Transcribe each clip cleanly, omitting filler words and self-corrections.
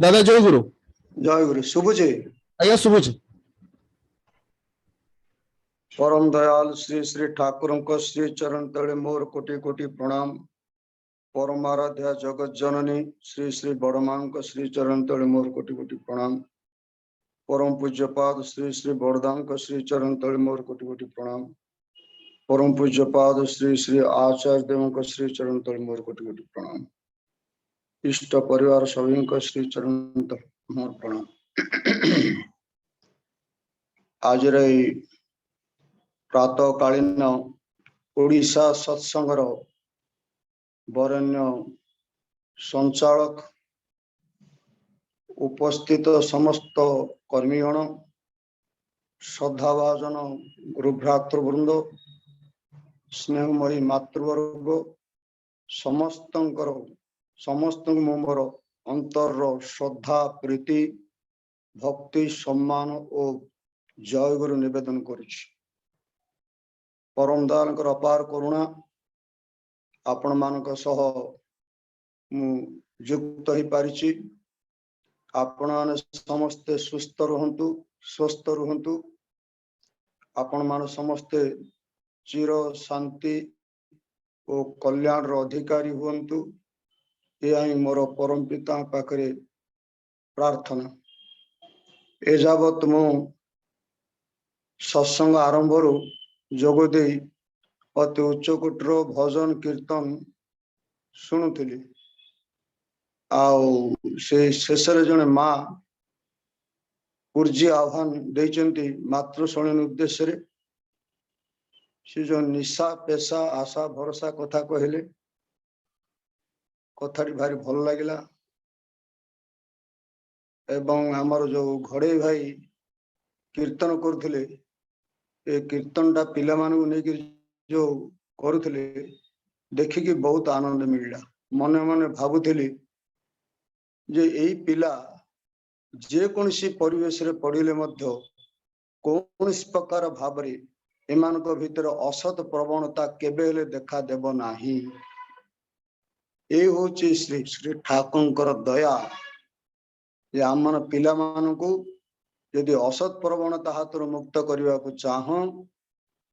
दादा जय गुरु। जय गुरु शुभुचे। आज्ञा शुभुची। परम दयाल श्री श्री ठाकुर श्री चरण तले मोर कोटि कोटि प्रणाम। परमाराध्या जगत जननी श्री श्री बड़मा श्री चरण तले मोर कोटि कोटि प्रणाम। परम पूज्यपाद श्री श्री बड़दा श्री चरण तले मोर कोटि कोटि प्रणाम। परम पूज्यपाद श्री श्री आचार्य देव श्री चरण तले मोर कोटि कोटि प्रणाम। इष्ट परिवार सभी श्री चरण तले मोर प्रणाम। आज प्रातःकालीन ओडिशा सत्संगर वरेण्य संचालक उपस्थित समस्त कर्मीगण श्रद्धाभाजन गुरुभ्रातृवृंद स्नेहमयी मातृवर्ग समस्त मोर अंतर श्रद्धा प्रीति भक्ति सम्मान और जय गुरु निवेदन करुछि। परम दयाल अपार करुणा आपण मानक सह मु युक्त ही पारिछि। आपण माने समस्ते सुस्थ रहंतु स्वस्थ रहंतु। आपण मान समस्ते चिर शांति और कल्याण रो अधिकारी हुंतु। यही मोर परम पिता पाखरे प्रार्थना। ए जावत मु सत्संग आरंभ जोग दे अति उच्चकोटर भजन कीर्तन शुणुली। शेष जड़े माँ ऊर्जी आह्वान देइचंती मातृ शरण उद्देश्य से जो निशा पेशा आशा भरोसा कथा कहले कथाटी भारी भल लगिला। एवं आमर जो घड़े भाई कीर्तन करुले ए कीर्तनटा पिला मानू नहीं जो करुले देखिकी बहुत आनंद मिलला। मने मने भावुली जे एई पिला जे कोनसी परिवेश रे पड़िले मध्य कोनसी प्रकार भाबरे एमानक भितर असत प्रवणता केबे हेले देखा देब नाही। ए होची श्री श्री ठाकुरंकर दया जे आमन पिला मानकू यदि असत प्रवणता हाथ मुक्त करने को चाह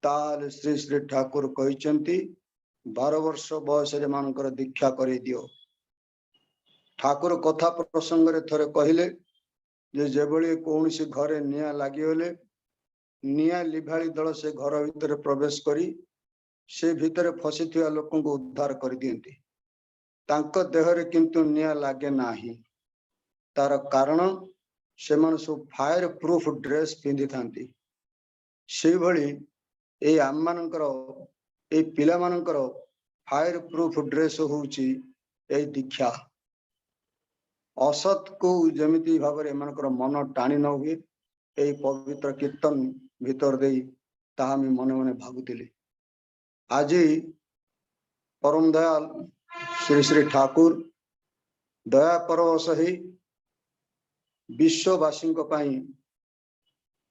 ताल श्री श्री ठाकुर कहते 12 वर्ष बयस मानकर दीक्षा कर दियो। ठाकुर कथा प्रसंग रे थरे कहले जे जेबळे कौन सी घरे निया लागिगले निया लिभाली दल से घर भीतर प्रवेश करी से भीतर फसी लोक को उद्धार कर दियंती। तांको देहरे किंतु निया लागे नाही। तार कारण से सब फायर प्रूफ ड्रेस पिंधि थांती। से भली ए आम मानकर ए पिला मानकर फायर प्रूफ ड्रेस होउची ए दीक्षा। असत को जमिति भाव एमानकर मन टाणी न हुए ए पवित्र कीर्तन भीतर दे ताहा मी मने मने भाबुतिली। आज परम दयाल श्री श्री ठाकुर दया परवश ही विश्ववासी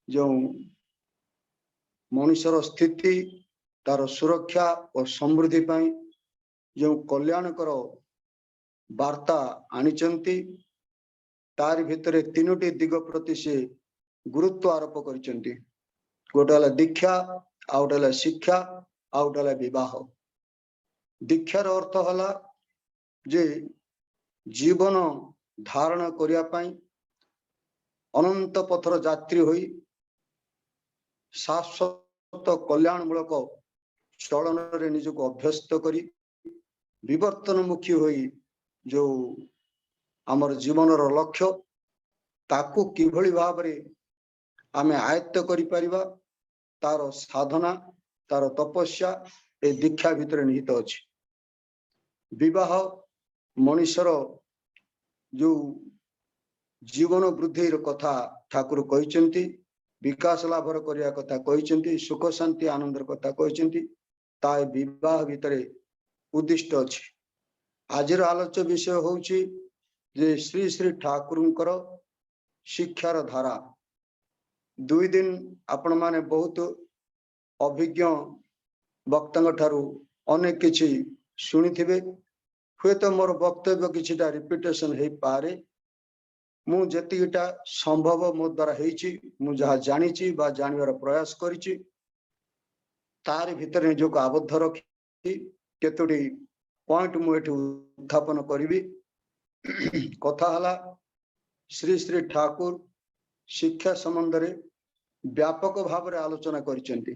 जो मनुष्यर स्थिति तार सुरक्षा और समृद्धि पाई जो कल्याणकर वार्ता आनिचंती तार भितर तीनोटी दिग प्रति से गुरुत्व आरोप करिचंती। गोटे हला दीक्षा आ गोटे हला शिक्षा आ गोटे हला विवाह। दीक्षार अर्थ हला जे जीवन धारण करिया पाई अनंत पथर यात्री होई शाश्वत कल्याणमूलक चलन रे निजको अभ्यस्त करी विवर्तनमुखी होई जो आमर जीवन लक्ष्य ताकू किभली भाव रे आमे आयत्त करि परिबा तार साधना तार तपस्या ए दीक्षा भितर निहित अछि। विवाह मनुष्यर जो जीवन वृद्धि कथा ठाकुर कहते विकास लाभर करिया कथा कहते सुख शांति आनंदर कथा कहते ताए विवाह भितर उद्दिष्ट अछि। आजिर आलोच्य विषय होउची जे श्री श्री ठाकुरंकर शिक्षार धारा। 2 दिन आपण माने बहुत अभिज्ञ वक्ता ठारू अनेक किछि शुणिथिबे। हुए तो मोर वक्तव्य किछिटा रिपीटेशन हे पारे मु जेतिटा संभव मो द्वारा हेची मु जहा जानिची बा जानिबार प्रयास करिची तार भितर निजको आबद्ध रखी केतोटी पॉइंट मु एठी उत्थापन करिवि। कथा हला श्री श्री ठाकुर शिक्षा संबंध रे व्यापक भाव रे आलोचना करिसेंती।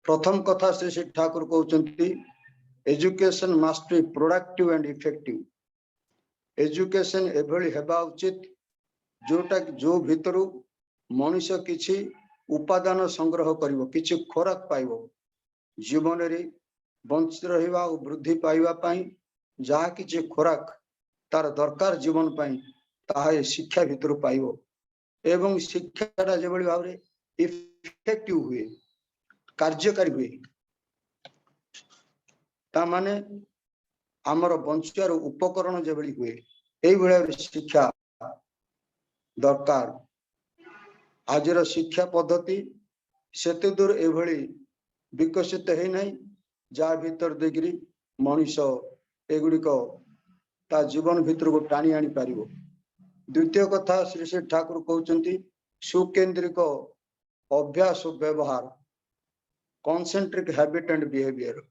प्रथम कथा श्री श्री ठाकुर कहउचंती education must be productive and effective. Education एभली हेबा उचित जोटा जो भितरु मनुष्य किछि उपादान संग्रह करिवो, किछि खोराक पाइबो, जीवन रे बंच रहिबा और वृद्धि पाइबा पई जहा किछि खोराक तार दरकार जीवन पई ताहा शिक्षा भितरु पाइबो एवं शिक्षाटा जेभली भाव रे इफेक्टिव हुए, कार्यकारी हुए। ता माने आमर बंचार उपकरण जेभली हुए एई भली शिक्षा दरकार। आजर शिक्षा पद्धति सेते दूर एभली विकसित है नहीं जा भीतर देगिरी मनुष्य एगुड़िक ता जीवन भीतर को टाणी आनी पारिबो। द्वितीय कथा श्री श्री ठाकुर कहउचंती सुकेंद्रिक अभ्यास और व्यवहार, कॉन्सेंट्रिक हैबिट एंड बिहेवियर।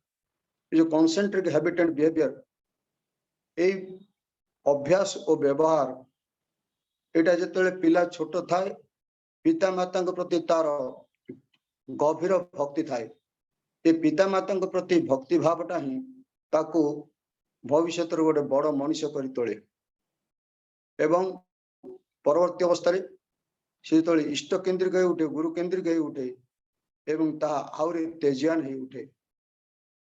जो कॉन्सेंट्रिक हैबिट एंड बिहेवियर ए अभ्यास और व्यवहार एटा जेतेले पिला छोट थाए पिता माता प्रति तार गभीर भक्ति थाए। ये पिता माता प्रति भक्ति भावटा ही ताकू भविष्य गोटे बड़ मनुष्य कर तोले एवं परवर्ती अवस्था से तले इष्ट केन्द्रिक हो उठे, गुरु केन्द्रिक हो उठे एवं ता आउरी तेजियान हो उठे।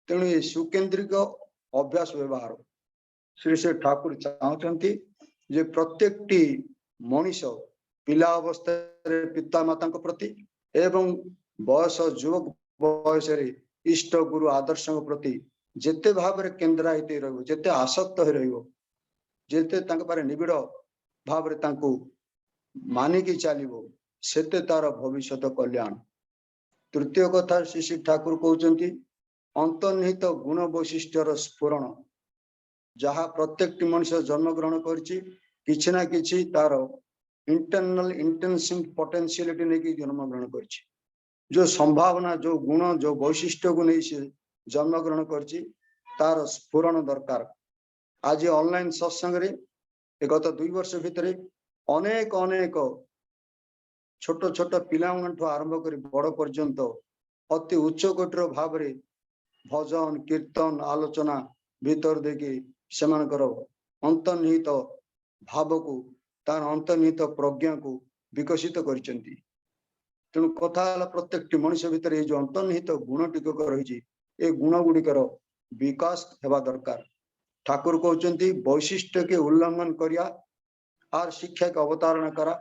तेणु ये सुकेन्द्रिक अभ्यास व्यवहार श्री श्री ठाकुर चाहते जे प्रत्येकटी मनुष्य पिला अवस्था पिता माता प्रति एवं बयस युवक बयस इष्ट गुरु आदर्श प्रति जेते भाव रे केन्द्रायित रहिबो, जेते आसक्त हो रहिबो, जेते तांक पारे निबिड़ भाव रे तांको मानिकी चलिबो सेते तार भविष्यत कल्याण। तृतीय कथा श्री श्री ठाकुर कहउचंती अंतर्निहित गुण वैशिष्ट्यर स्फुरण। जहा प्रत्येक मनुष्य जन्म ग्रहण करछि किछि ना किछि तार इंटरनल इंटेंशन पोटेंशियलिटी नहीं जन्म ग्रहण करछि। जो संभावना, जो गुण, जो वैशिष्ट्य को नहीं से जन्म ग्रहण करछि तार स्फुरण दरकार। आज ऑनलाइन सत्संग रे गत 2 वर्ष भितर अनेक अनेक छोट छोट पिला आरंभ कर बड़ पर्यंत अति उच्च कोटर भाव रे भजन कीर्तन आलोचना भीतर देखी सेमानकर अंतर्निहित भाव को तार अंतर्निहित प्रज्ञा को विकसित करिसेंती। तेणु कथा प्रत्येक मनुष्य भितर ये जो अंतर्निहित गुण टिकक रही ए गुण गुड़िकर विकास हेबा दरकार। ठाकुर कहउचंती वैशिष्ट्य के उल्लंघन करिया आर शिक्षा के अवतारणा करा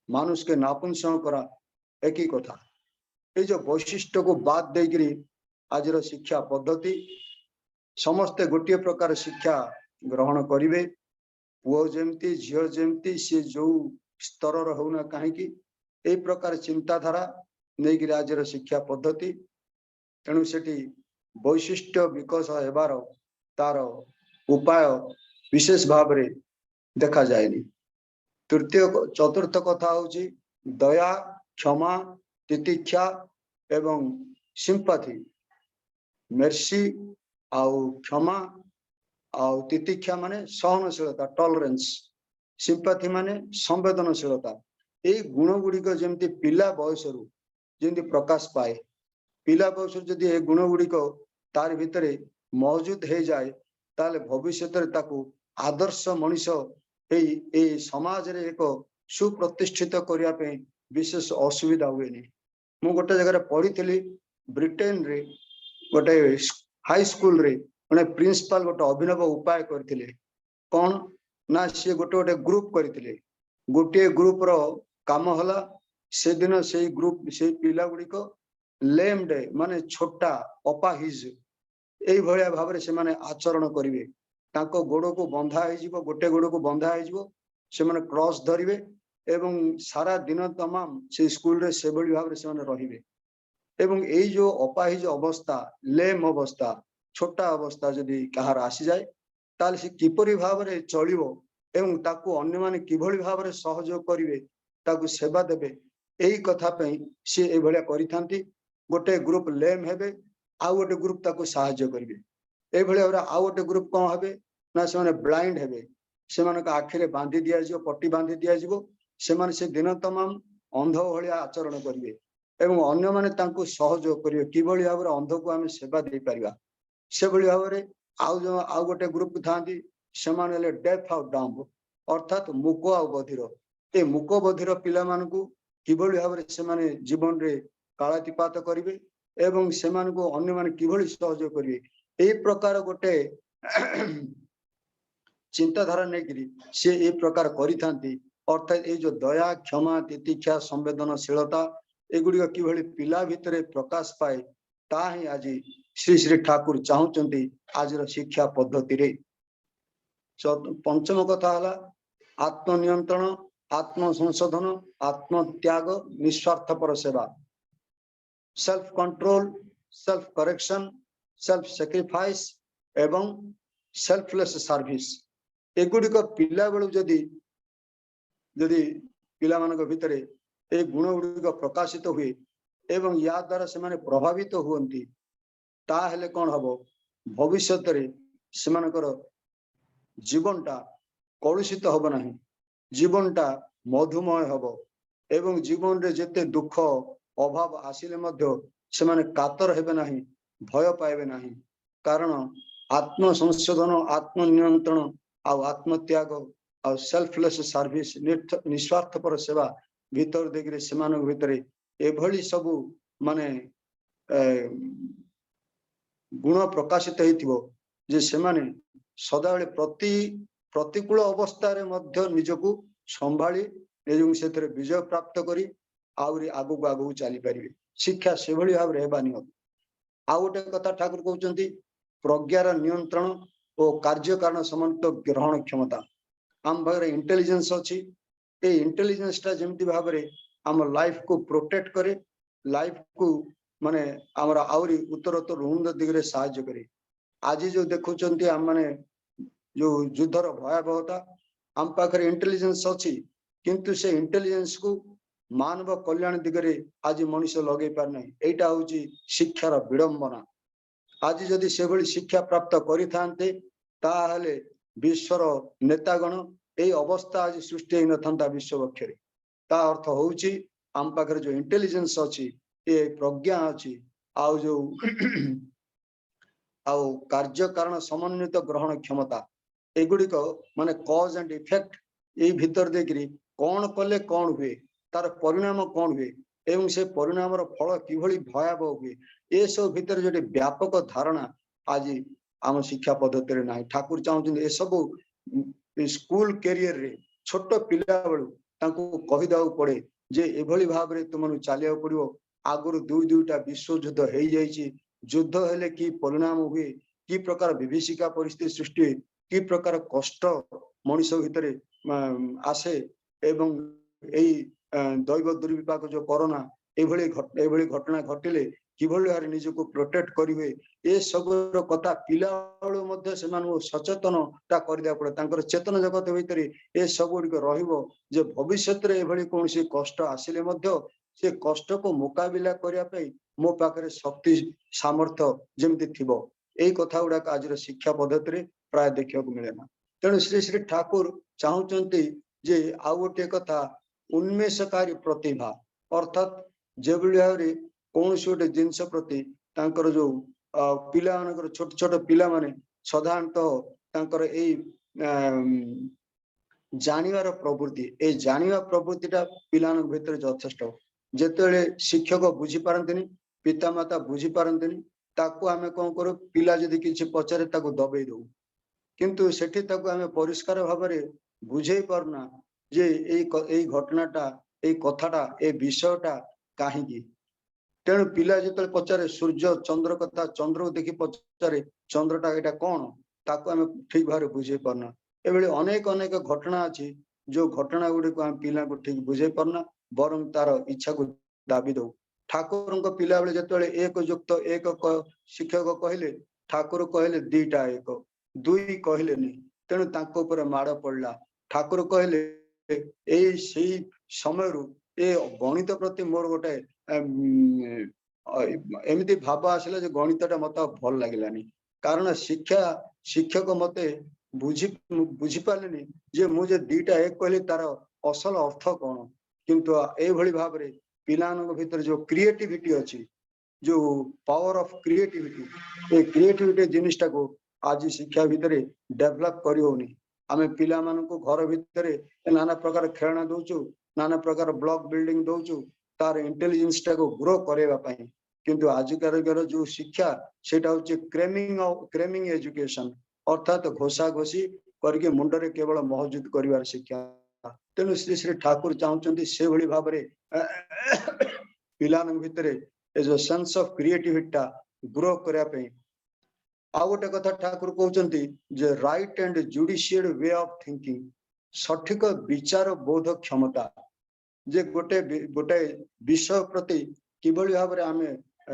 मानुष के नापुंसक करा एक ही कथा। ये जो वैशिष्ट्य को बाद देकरी आज शिक्षा पद्धति समस्ते गोटे प्रकार शिक्षा ग्रहण करिवे। पुओ जेमती झियो जेमती सी जो स्तर होना कहीं ए प्रकार चिंताधारा नहीं कि आज शिक्षा पद्धति। तेणु सेठी वैशिष्ट्य विकास हेबार तार उपाय विशेष भाव रे देखा जाएनी। तृतीय चतुर्थ कथा होची दया क्षमा तितिक्षा एवं सिंपैथी। मेर्सी आउ क्षमा आउ तितिक्षा माने सहनशीलता टॉलरेंस, सिंपैथी माने संवेदनशीलता। ए गुण गुड़िक जमती पिला बयस जमी प्रकाश पाए, पिला बयस जदि ए गुण गुड़िक तार भितर मौजूद हो जाए ताले भविष्य आदर्श मनुष्य ए समाज रे एक सुप्रतिष्ठित करने विशेष असुविधा हुए नहीं। मु गोटे जगह पढ़ी थी ब्रिटेन रे गोटे हाई स्कूल रे मैंने प्रिंसिपाल गोटे अभिनव उपाय करथिले। कौन ना सी गोटे गोटे ग्रुप करथिले। गोटे ग्रुप रो काम हला से दिन से ग्रुप से पिला गुड़िक लेम्ड माने छोटा अपाहिज एई भलिया भाव रे से माने आचरण करिवे। तांको गोड़ को बंधा हो जिवो, गोटे गोड़ को बंधा हो जिवो, से माने क्रॉस धरिवे एवं सारा दिन तमाम से स्कूल रे से भली भाव रे से माने रहिवे। एवं एई जो अपाहिज अवस्था लेम अवस्था छोटा अवस्था जदि कहार आसी जाए ताले से किपरि भाव रे चलिवो एवं ताकू अन्य माने किभଳି भाବରେ सहयोग करिवे ताकू सेवा देबे एई कथा पई से ए भलिया करिथांती गोटे ग्रुप लेम हेबे आ गोटे ग्रुप ताकू सहायता करिवे ए भलिया आ गोटे ग्रुप कोन हेबे ना से माने ब्लाइंड हेबे से माने का आखिरे बांधी दिया जिवो पट्टी बांधी दिया जिवो से माने से दिन तमाम अंध भलिया आचरण करिवे एवं अन्य माने तांकू सहयोग करिवे किभଳି भाବରେ अंध को आमे सेवा दे परिबा से भଳି भाବରେ आउ गोटे ग्रुप थांती से माने ले डेफ आउ डम्ब अर्थात मुको आ बधिर ए मुको बधिर पिला मानकू किभଳି भाବରେ से माने जीवन रे कालातिपात करिवे एवं से मानकू अन्य माने किभଳି सहयोग करिवे ए प्रकार गोटे चिंताधारा नेकरी से ए प्रकार करिथांती अर्थात ए जो दया क्षमा तितिक्षा संवेदनशीलता एगुड़ी किभଳି पिला भितरे प्रकाश पाए ता ही आज श्री श्री ठाकुर चाहूचंती आज शिक्षा पद्धति रे पंचम कथा हला आत्मनियंत्रण आत्म संशोधन आत्म त्याग निस्वार्थपर सेवा self control self correction self sacrifice एवं सेल्फलेस सर्विस एगुड़ी पिला बेलू जदि जदि पिला मानक भितरे ए गुण गुड़िक प्रकाशित हुए एवं या द्वारा से माने प्रभावित हुअंती ता हेले कौन हबो भविष्य रे से मानकर जीवनटा कलुषित हब नहीं जीवनटा मधुमय हब एवं जीवन रे जेते दुख अभाव आसिले मध्य से माने कातर हेबे नहीं भय पाइबे नहीं कारण आत्म संशोधन आत्म नियंत्रण आ आत्म त्याग आ सेल्फलेस सर्विस निस्वार्थपर सेवा भीतर देखिरे सेमान भितरे एभली सबु माने गुण प्रकाशित हेतिबो जे सेमाने सदाबेले प्रतिकूल अवस्था रे मध्य निजको संभाली एवं सेतरे विजय प्राप्त करी आउरी आगु आगु चली परिबे शिक्षा से भली भाव हेबा नियत आ गोटे कथा ठाकुर कहउचंती प्रज्ञार नियंत्रण और कार्य कारण समन्वित ग्रहण क्षमता आम भागरे इंटेलिजेंस अछि ए इंटेलिजेंस ता जेमति भाबरे आम लाइफ को प्रोटेक्ट करे लाइफ को माने आमर आउरी उत्तरोत्तर उन्नत दिगरे सहायता करे आज जो देखुचंती आम माने जो युद्धर भयावहता आम पाखरे इंटेलिजेंस अछि किंतु से इंटेलिजेंस को मानव कल्याण दिगरे आज मनुष्य लगे पार नहीं एटा होची शिक्षार विडंबना आज जदि से भली शिक्षा प्राप्त करि थांते ताहले विश्वर नेतागण ए अवस्था आज सृष्टि न थांता विश्व पक्षरे ता अर्थ होची आम पाखरे जो इंटेलिजेंस अछि ए प्रज्ञा अछि आउ जो आउ कार्य कारण समन्वित ग्रहण क्षमता एगुड़ी माने कॉज एंड इफेक्ट ये भीतर देखिरी कौन कले कौन हुए तार परिणाम कौन हुए एवं से परिणाम फल किभली भयावह हुए ए सब भीतर जो व्यापक धारणा आज आम शिक्षा पद्धति रे नाही ठाकुर चाहूँ ए सब स्कूल कैरियर रे छोट पिला बेलू तांको कहि दाउ पड़े जे एभली भाव रे तुमनु चालिया पड़िवो आगुरु दुई दुईटा विश्व युद्ध हो जाइए युद्ध हेले कि परिणाम हुए कि प्रकार विभीषिका परिस्थिति सृष्टि हुए कि प्रकार कष्ट मनीष भितर आसे एवं यही दैव दुर्विपाक जो कोरोना एभली घटना घटिले किभली भाव निजको प्रोटेक्ट करिवे ए सब कथा पिला बेलू मध्य सेमानकु सचेतनता करदिया पड़े तांकर चेतन जगत भितर ए सब गुड़िक रहिबो जे भविष्यत रे एभली कोनसी कष्ट आसिले मध्य से कष्ट को मुकाबिला करिया पई मो पाखरे शक्ति सामर्थ्य जेमति थिबो एई कथा गुडा आज शिक्षा पद्धति रे प्राय देखिया को मिले ना तेणु श्री श्री ठाकुर चाहूचंती जे आउ गोटे कथा उन्मेषकारी प्रतिभा अर्थात जेभली भाव रे कौन सी गोटे जिनस प्रति तांकर जो पिला मानकर छोट छोट पिला माने साधारणतः तांकर एई जानिवार प्रवृत्ति ए जानिवा प्रवृत्तिटा पिलान भितर यथेष्ट जेतेबेले शिक्षक बुझी पारंतिनी पिता माता बुझी पारंतिनी ताकू आमे कोन करू पिला जदि किछि पचारे ताकू दबेई दउ किंतु सेठी ताकू आमे परिष्कार भाबरे बुझेई परना जे एई घटनाटा एई कथाटा ए विषयटा काहीकि तेणु पिला जेतेबेले पचारे सूर्य चंद्र कथा चंद्र को देखि पचारे चंद्रटा एटा कोन ताकू आमे ठीक भाबरे बुझेई परना एबेले अनेक अनेक घटना अछि जो घटना गुडी को आम पिला को ठीक बुझे परना बरं तार इच्छा को दाबी दो ठाकुर पिला बेले जेतेबेले एक युक्त एक शिक्षक कहले ठाकुर कहले दीटा एक दुई कहले नहीं तेणु तांको ऊपर माड़ पड़ला ठाकुर कहले ए सेई समयरु ए गणित प्रति मोर गोटे एमती भाव आसला जे गणितटा मते भल लागिलानी कारण शिक्षक मते बुझी पारलेनी जे मु जे दीटा एक कहली तार असल अर्थ कौन किंतु ए भली भाव रे पिलानक भीतर जो क्रिएटिविटी अछि जो पावर ऑफ क्रिएटिविटी ए क्रिएटिविटी जिनिसटा को आज शिक्षा भीतर डेवलप करी होनी आमे पिला मानको घर भीतर नाना प्रकार खेलना दउचु नाना प्रकार ब्लॉक बिल्डिंग दउचु तार इंटेलिजेंस टा को ग्रो करेवा पई किंतु आजिकार जो शिक्षा सेटा होचे क्रेमिंग एजुकेशन अर्थात घोषा घोषी करके मुंडरे केवल महजूद करिवार शिक्षा तेनु श्री श्री ठाकुर चाहते से भली भाव रे पिलान भितर ए जो सेंस ऑफ क्रिएटिविटी ग्रो करिया पई आ गोटे कथा ठाकुर कहते जे right and judicial way of thinking सठिक विचार बोध क्षमता जे गोटे गोटे विषय प्रति किभली भाव रे आमे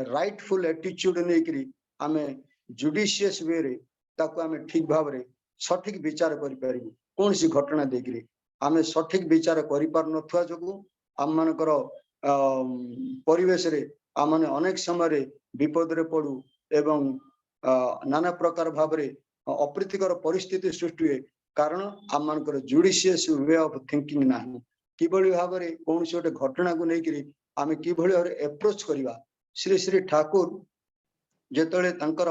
राइटफुल एटीट्यूड नेकरी आमे जुडिशियस वे रे ताको आमे ठीक भाव रे सठिक विचार करि परिबु कोन सी घटना देखिरे आमे सठिक विचार करि पार नथुआ जगु आम मानकर परिवेश रे आमने अनेक समय रे विपद रे पडू एवं नाना प्रकार भाव रे अप्रीतिकर परिस्थिति सृष्टि हुए कारण आम मानकर जुडिशियस वे ऑफ थिंकिंग नाही किभली भाव रे कोन सी गोटे घटना को नेकरी आमे किभली भाव रे अप्रोच करिवा श्री श्री ठाकुर जेतले तांकर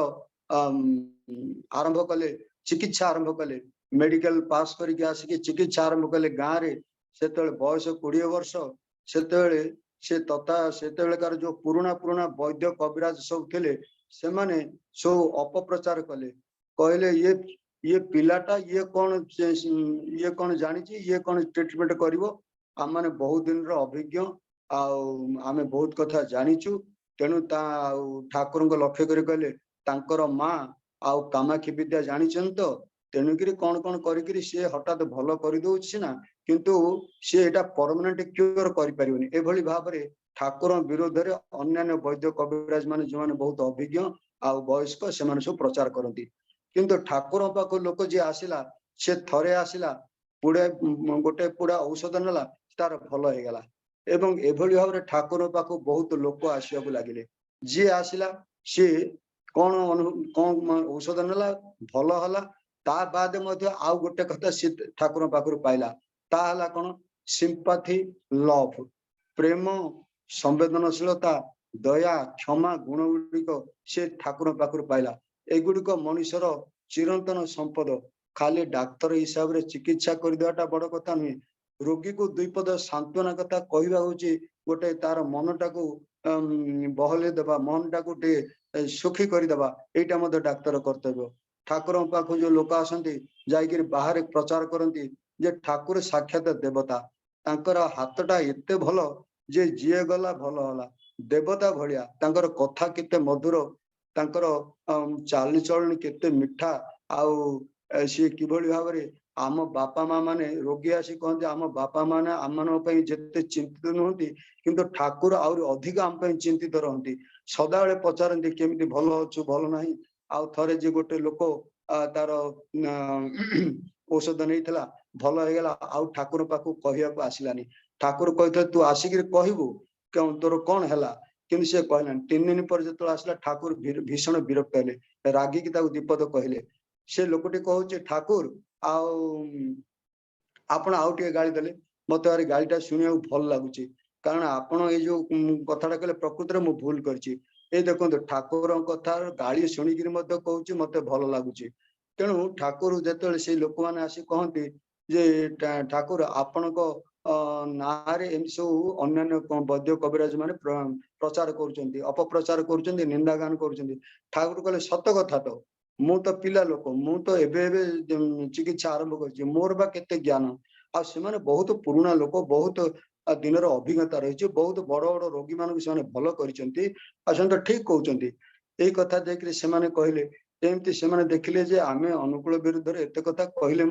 आरंभ कले चिकित्सा आरंभ कले मेडिकल पास करके आसिक चिकित्सा आरंभ कले गाँव रे सेतले बयस 20 वर्ष सेतले से तथा सेतलेकार जो पुराना पुराना वैद्य कविराज सब थिले से माने सब अपप्रचार कले कहले ये पिलाटा ये कौन जानी ये कौन ट्रीटमेंट करिवो आम माने बहुत दिन रो अभिज्ञ आमे बहुत कथा जानिचु तेणु ठाकुर लक्ष्य कर कहले तांकर माँ आउ कामाक्षी विद्या जानिछन तो तेणुकरी कौन कौन करी सी हठात भल कर सीना किंतु सी एटा परमानेंट क्योर करि एभली भाव रे ठाकुर विरोध रे अन्य वैद्य कविराज माने जो माने बहुत अभिज्ञ आ वयस्क से माने सब प्रचार करती किंतु ठाकुर पाख लोक जे आसिला से थरे आसिला पुड़े गोटे पुड़ा औषध नेला तार भल हो गला एवं एभली भाव रे ठाकुर पाख बहुत लोक आसिया लगिले जी आसिला सी कौन औषध नेला भल हला ता बाद मध्य आउ गोटे कथा सी ठाकुर पाखरु पाइला ता हला कौन सिंपैथी लव प्रेम संवेदनशीलता दया क्षमा गुण गुड़िक से ठाकुर पाखरु पाइला एगुड़िक मनुष्यर चिरंतन संपद खाली डाक्तर हिसाब रे चिकित्सा कर देवाटा बड़ कथा नुहे रोगी को दुई पद सांत्वना कथा कहवा होची गोटे तार मनटा को बहले देवा मनटा को सुखी करदेवा एटा मध्य डाक्तर कर्तव्य ठाकुर पाख जो लोक आसती जाकर बाहर प्रचार करती जे ठाकुर साक्षात देवता तांकर हाथटा एते भल जे जीए गला भल होला देवता भलिया तांकर कथा केते मधुर तांकर चालीचलन केते मिठा आउ सी किभली भाव रे आम बापा माँ माने रोगी आसी कहते आम बापा माने आम जिते चिंतित नुहति किंतु ठाकुर आउरी अधिक आम चिंतित रहती सदा बेले पचारती केमिति भल अच्छु भल नाही आउ थरे जे गोटे लोक तार औषध नहीं थिला भल हो गला आउ ठाकुर पाखु कहवा आसिलानी ठाकुर कहते तू आसिक कहबू क्यों तोर कौन है किंतु से कहला 3 दिन पर जो आसला ठाकुर भीषण विरक्त हेले रागिकी दीपद कहले से लोकटी कहूचे ठाकुर आपण आउ टे गाड़ी देले मत गाड़ीटा शुणा भल लगुच कारण आपण ये जो कथाटा कहले प्रकृत में भूल करछि ए देखो ठाकुर कथा गाड़ी शुणिकी कहूँ मत भल लगुच तेणु ठाकुर जो से लोक मैंने आसी कहती जे ठाकुर आपण नारे एम सब अन्य वैद्य कविराज माने प्रचार कर अपप्रचार कर निंदा गान कर ठाकुर कहले सत कथा तो मु तो पिला लोक मु तो एबे चिकित्सा आरंभ कर मोर बा केते ज्ञान आ से माने बहुत पुराना लोक बहुत दिन अभिज्ञता रही बहुत बड़ बड़ रोगी मान भल कर ठीक कहते यही कथा देखिए से कहले एमती से देखिले जे आमे अनुकूल विरुद्ध एत कथा कहले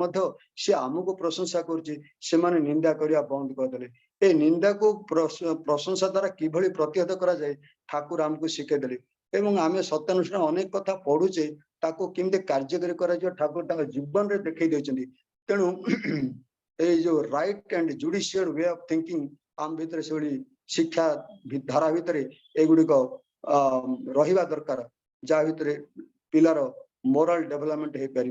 सी आमको प्रशंसा कर निंदा करने बंद करदे ए निंदा को प्रशंसा द्वारा किभली प्रतिहत करा जाए ठाकुर आमको शिखेदेले एवं आमे सत्यानुष्ठान अनेक कथा पढ़ुचे ताको केमते कार्यकारी करा ठाकुर जीवन रे देखई देछन्ती तेणु ए जो right and judicial way of thinking आम भितर से शिक्षा धारा भितर एगुड़िक रहिबा दरकार जा भितर पिलार मोरल डेवलपमेंट हो पार।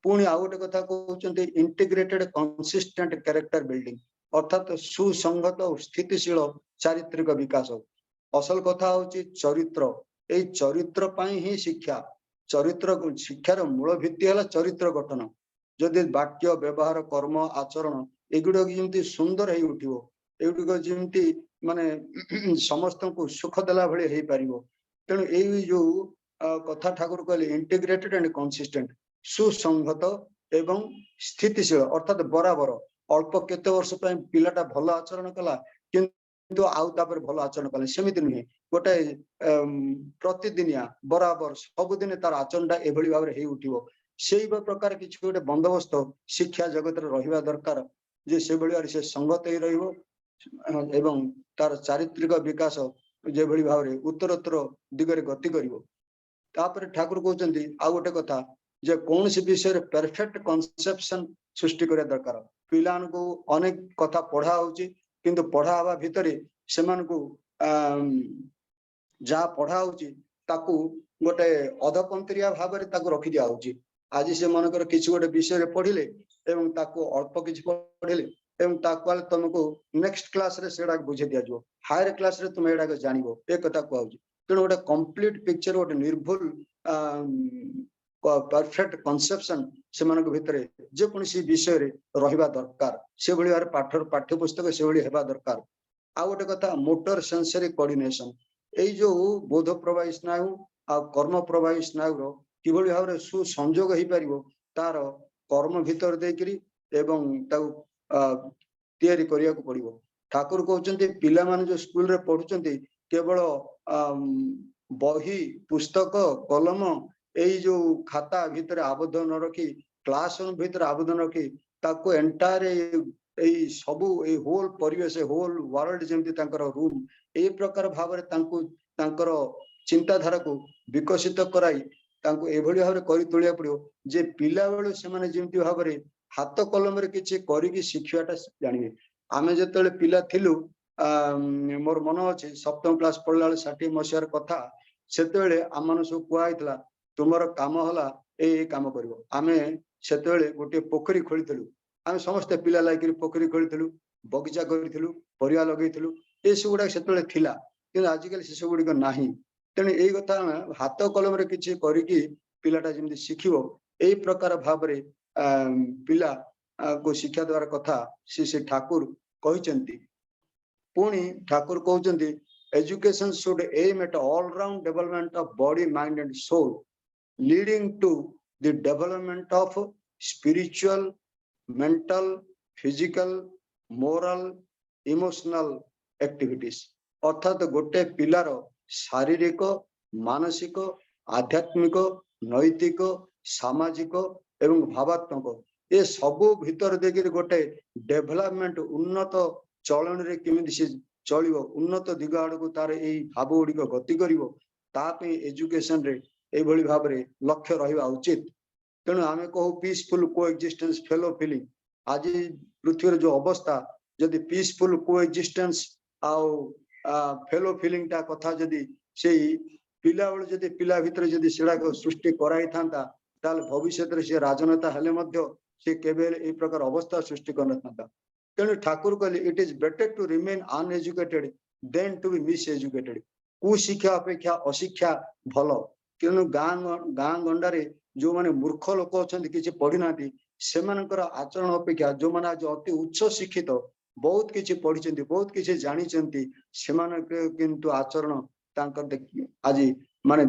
पुणी आउ गोटे कथा कहते इंटीग्रेटेड कंसिस्टेंट कैरेक्टर बिल्डिंग अर्थात सुसंगत और स्थितिशील चारित्रिक विकास। असल कथा होची चरित्र ए चरित्र पाई ही शिक्षा चरित्र शिक्षार मूल भित्ति है चरित्र गठन जदि वाक्य व्यवहार कर्म आचरण एगुड़ जमी सुंदर हो उठो एगुड़ जमी माने समस्त को सुख देला भले हो पार। तेणु यही जो कथा ठाकुर कहले इंटीग्रेटेड एंड कंसिस्टेंट सुसंगत एवं स्थितिशील अर्थात बराबर अल्प केते वर्ष पिलाटा भल आचरण कला किंतु आउ तापर भल आचरण कले सेमिति नुहे गोटे प्रतिदिनिया बराबर सबुदिन तार आचरणटा एभली भाव में उठिबो सेई प्रकार किछि गोटे बंदोबस्त शिक्षा जगत रहिबा दरकार जे से भली से संगत ही रहिबो एवं तार चारित्रिक विकास जे भली भाव में उत्तरोत्तर दिगरे गति करिवो। तापर ठाकुर कहउचंती आ गोटे कथा जे कौन सी विषय रे परफेक्ट कन्सेप्शन सृष्टि करिया दरकार। पिलान को अनेक कथा पढ़ा होची किंतु पढ़ा हवा भितरे सेमान को जा पढ़ा होची ताकू गोटे अधपंतरिया भाव में ताकू रखि दिया होची। आज से मनकर किसी गोटे विषय पढ़िले एवं ताकू अल्प किछि पढ़िले एवं ताकू तुमको नेक्स्ट क्लास रे सेडा बुझे दिया जो हायर क्लास रे तुम एडा जानिबो ए कथा को होची। तेणु गोटे कंप्लीट पिक्चर गोटे निर्भुल परफेक्ट कन्सेप्शन से भितर जेकोसी विषय रे रहिबा दरकार से भली भाव पाठर पाठ्य पुस्तक से भली हेबा दरकार। आ गोटे कथा मोटर सेंसरी कोऑर्डिनेशन एई जो बोध प्रवाही स्नायु आ कर्म प्रवाही स्नायु रो किभली भाव में सुसंयोग हो पारिबो तार कर्म भितर देकरी एवं ताऊ तैयारी करिया को पड़िबो। ठाकुर कहउचंती पिला माने जो स्कूल रे पढुचंती केवल बही पुस्तक कलम यही जो खाता भितर आबद्ध न रखी क्लासरूम भितर आबद्ध न रखी ताको एंटायर यही सबू होल परिवेश होल वर्ल्ड जमती रूम ए प्रकार भाव में चिंताधारा को विकसित कराई तांको एभली भाव में करि तोलिया पड़ियो जे पिला बेलु से माने जेमती भाव में हाथ कलम रे किछि करिकि शिक्षाटा जानिबे। आमे जेतेले पिला थिलु मोर मन अछि सप्तम क्लास पढ़ला 60 मसियार कथा सेतेले आमन सब कुआइतला तुमर काम हला ए काम करिवो। आमे सेतेले गोटे पोखरी खोलिथिलु आमे समस्त पिला लागिरि पोखरी खोलिथिलु बगीचा करिथिलु परिया लगैथिलु ए सबुडा सेतेले थिला कि आजिकल से सबुडा नाही। तेणु यही कथा हाथ कलम रे किछि करिकि पिलाटा जेमति शिखिबो ए प्रकार भाव रे पिला को शिक्षा द्वारा कथा से ठाकुर कहिचंती। पुणी ठाकुर कहउचंती education should aim at all round development of body mind and soul leading to the development of spiritual, mental, physical, moral, emotional activities। अर्थात गोटे पिलार शारीरिक मानसिक आध्यात्मिक नैतिक सामाजिक एवं भावात्मक ये सबू भीतर देखिए गोटे डेभलपमेंट उन्नत चलन रे केमिति से चलिबो उन्नत दिग आड़ को तार एई भाव गुड़िक गति करिवो तापे एजुकेशन रे एभली भाव में लक्ष्य रहिबा उचित। तेणु आमे कहू पीसफुल कोएक्जिस्टेंस फेलो फीलिंग आज पृथ्वी जो अवस्था जदि पीसफुल कोएक्जिस्टेंस आउ फेलो फीलिंग टा कथा जदि सेई पिला बेल जदि पिला भितर जदि सेडा को सृष्टि कराई थांता ताल भविष्य रे से राजनेता हेले मध्य से केबे ए प्रकार अवस्था सृष्टि करना थांता। तेणु ठाकुर कहले it is better to remain uneducated than to be miseducated. कुशिक्षा अपेक्षा अशिक्षा भल किनु गाँ गंडारे जो माने मूर्ख लोक अच्छा किसी पढ़ी ना सेमानकर आचरण अपेक्षा जो माने आज अति उच्च शिक्षित बहुत किसी पढ़ी बहुत किसी जानी किंतु आचरण आज माने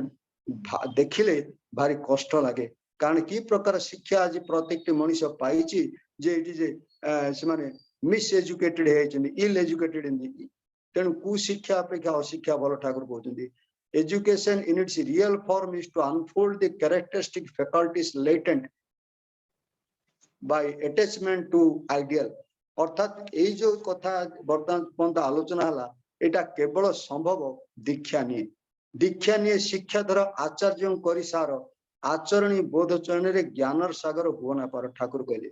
देखिले भारी कष्ट लगे कारण कि प्रकार शिक्षा आज प्रत्येक मनीष पाई से माने मिस एजुकेटेड इल एजुकेटेड तेणु कुशिक्षा अपेक्षा अशिक्षा भल ठाकुर कहते education in its real form is to unfold the characteristic faculties latent by attachment to ideal। अर्थात यही जो कथा वर्तमान पर्यंत आलोचना हला एटा केवल संभव दीक्षा निये शिक्षा धर आचार्य करिसार आचरणी बोध चयन रे ज्ञानर सागर हुआ ना पार ठाकुर कहले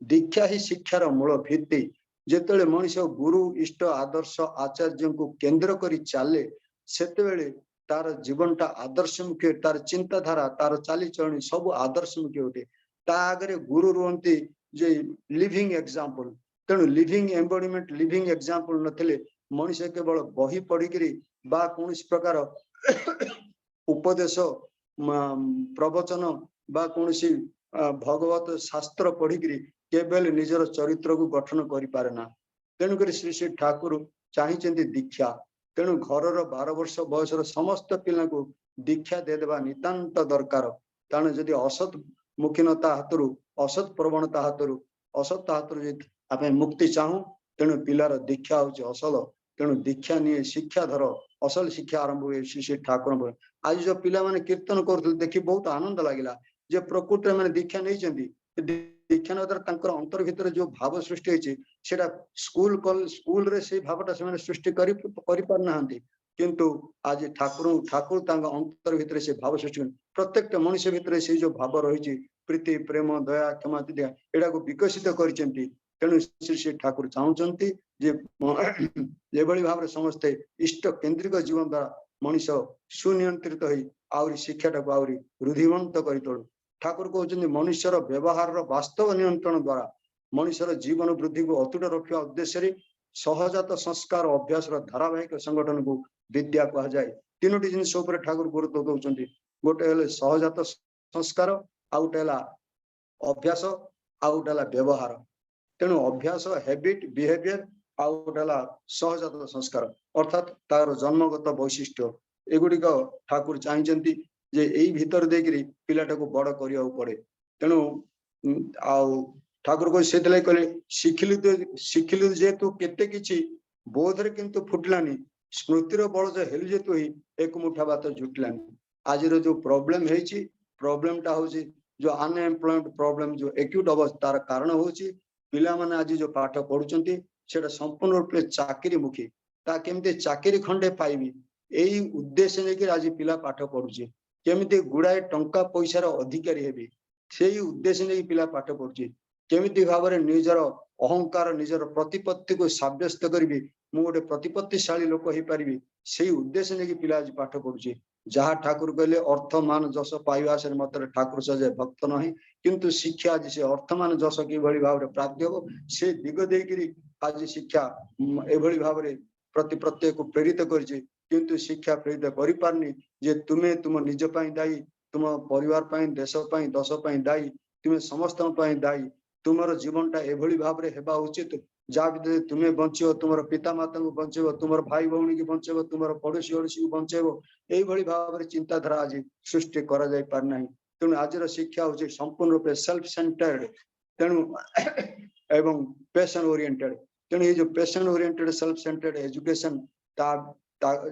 दीक्षा ही शिक्षार मूल भित्ति जेतेबेले मनीष गुरु इष्ट आदर्श आचार्य को केंद्र करी चाले सेतेबेले तार जीवनटा आदर्शमुखी तार चिंताधारा तार चालीचलणी सब आदर्शमुखी होते ता आगे गुरु रुहंती जे लिविंग एग्जांपल तेणु लिविंग एम्बॉडीमेंट लिविंग एग्जांपल नथिले मनीष केवल बही पढ़िकरी बा कौन प्रकार उपदेश प्रवचन बा कौन भगवत शास्त्र पढ़िकरी केवल निजर चरित्र को गठन करि पारेना तेणुक श्री श्री ठाकुर चाहिए दीक्षा तेणु घर 12 वर्ष बयस समस्त पिला को दीक्षा देदेबा नितांत दरकार कारण जदि असत मुखीनता हाथरू असत प्रवणता हाथरू असत हाथरू आप मुक्ति चाहू तेणु पिलार दीक्षा हूँ असल तेणु दीक्षा नहीं शिक्षा धर असल शिक्षा आरंभ हुए श्री श्री ठाकुर आज जो पिला माने कीर्तन कर देखी बहुत आनंद लगिला जे प्रकृति में दीक्षा नहीं दीक्षा नद्वारा अंतर भितर जो भाव सृष्टि होती स्कूल रे से भावटा से सृष्टि कर किंतु आज ठाकुर ठाकुर अंतर भितर से भाव सृष्टि प्रत्येक मनुष्य भितर से जो भाव रही प्रीति प्रेम दया क्षमा एटा को विकसित कर तेणु श्री श्री ठाकुर चाहते भाव समस्ते इष्ट केन्द्रिक जीवन द्वारा मनीष सुनियंत्रित हो शिक्षा को आहरी रुधिवंत कर तोड़ू ठाकुर कहते मनुष्यर व्यवहार वास्तव नियंत्रण द्वारा मनुष्यर जीवन वृद्धि को अतुट रखा उद्देश्य सहजात संस्कार अभ्यास धारावाहिक संगठन को विद्या कह जाए तीनोटी जिनस ठाकुर गुरुत्व दौरान गोटे सहजात संस्कार आउ गोटे अभ्यास आउ गोटे व्यवहार तेणु अभ्यास हैबिट बिहेवियर आउ गोटे सहजात संस्कार अर्थात तार जन्मगत वैशिष्ट्य एगुड़िक ठाकुर चाहिए जे यही भीतर देकरी पिलाटा को बड़ करिया पड़े तेणु आउ ठाकुर को से कहले शिखिलु जेतु केते किछि बोधरे किंतु फुटलानी स्मृतिर बल जो हेलु जेतु ही एक मुठा बात जुटलानी आज जो प्रॉब्लम है प्रॉब्लमटा हूँ जो अनएम्प्लॉयमेंट प्रॉब्लम जो एक्यूट अवस्था तार कारण हूँ पिला माने आज जो पाठ पढ़ुचंती सेटा संपूर्ण रूप से चाकरी मुखी ता केमते चाकरी खंडे पाइबी यही उद्देश्य लेकर आज पिला पाठ पढ़ुचे केमिति गुड़ाए टंका पैसार अधिकारी हेबी से उद्देश्य नहीं पिला पाठ पढ़ुचे केमिति भाव में निजर अहंकार निजर प्रतिपत्ति को सब्यस्त करी मु गोटे प्रतिपत्तिशाली लोक हो पारि से उद्देश्य नहीं पिला आज पाठ पढ़ुचे जहाँ ठाकुर कहले अर्थ मान जस पाइबा से मत ठाकुर सजाए भक्त नहीं किंतु शिक्षा आज से अर्थ मान जस कि भाव में प्राप्त हो से दिग देकरी आज शिक्षा एभली भाव में प्रति प्रत्येक को प्रेरित कर किंतु शिक्षा प्रेरित कर पारनी जे तुम्हें तुम निज दायी तुम परिवार देश दश दायी तुम्हें समस्त दायी तुमर जीवनटा एभली भाव में हेबा उचित जहाँ भी तुम्हें बंचो तुम पिता माता को बंचेब तुम भाई भौणी की बंचेब तुम पड़ोसी अड़ोसी को बंचेब यही भाव में चिंताधारा आज सृष्टि करा जाई पार नाही तेणु आज शिक्षा हूँ संपूर्ण रूप सेल्फ सेंटर्ड तेणु एवं पैशन ओरिएंटेड तेणु ये जो passion oriented self centred education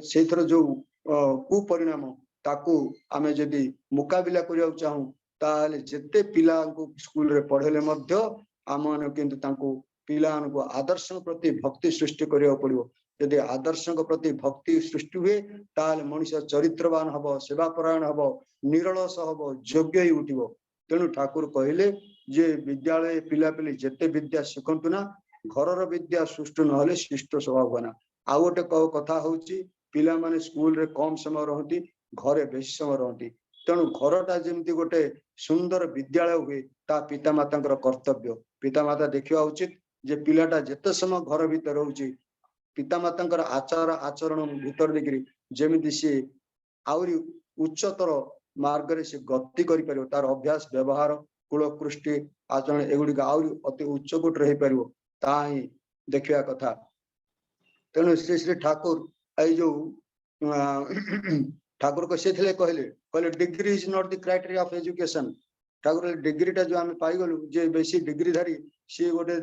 से जो कुपरिणाम ताकू आमे जदि मुकाबिला करिया चाहूँ ताले जेते पिला को स्कूल रे पढ़ेले मध्य आम किंतु तांको पिला को आदर्श प्रति भक्ति सृष्टि करिया पड़िबो यदि आदर्श प्रति भक्ति सृष्टि हुए ताले मनुष्य चरित्रवान हबो सेवापरायण हबो निरलस हबो योग्य ही उठिबो तेणु ठाकुर कहले जे विद्यालय पिला पिली जेते विद्या शिखंतु ना घरर विद्या सृष्टि नहले शिष्ट स्वभाव बना आ गोटे कथा होची पिला माने स्कूल रे कम समय रहती घरे बेसी समय रहती तेणु घरटा जमी गोटे सुंदर विद्यालय हुए ता पिता माता कर्तव्य पिता माता देखा उचित जे पिलाटा जिते समय घर भीतर रोचे पिता माता आचार आचरण भीतर देखिरी जमी सी आहरी उच्चतर मार्ग से गति कर तार अभ्यास व्यवहार कुलकृष्टि आचरण एगुड़िक आहरी अति उच्चकोट रही पार ताही देखा कथा तेणु श्री श्री ठाकुर आई जो ठाकुर को से कहले degree is not the criteria of education Thakur डिग्रीटा जो आम पाइगलु जे बेसी डिग्री धारी सी गोटे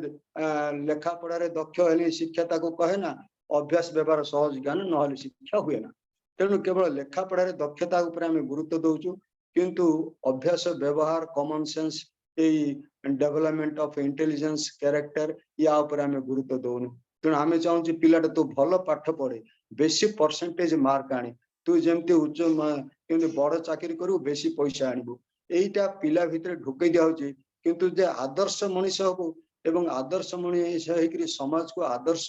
लेखा पढ़ारे दक्ष है शिक्षा ताको कहे ना अभ्यास व्यवहार सहज ज्ञान ना शिक्षा हुए ना तेणु केवल लेखा पढ़ारे दक्षता उपर आम गुरुत्व दौचु किंतु अभ्यास व्यवहार common sense development of intelligence character या उपर आम गुरुत्व दौनु तेणु आम चाहूँ पिलाटा तू भल पाठ पढ़े बेसी परसेंटेज मार्क आनी तू जमती उच्च बड़ चाकरी करू बेसी पैसा आणबू एटा पिला भितर ढुकई दिया किंतु जे आदर्श मनीष हबो एवं आदर्श मनीष होइकरी समाज को आदर्श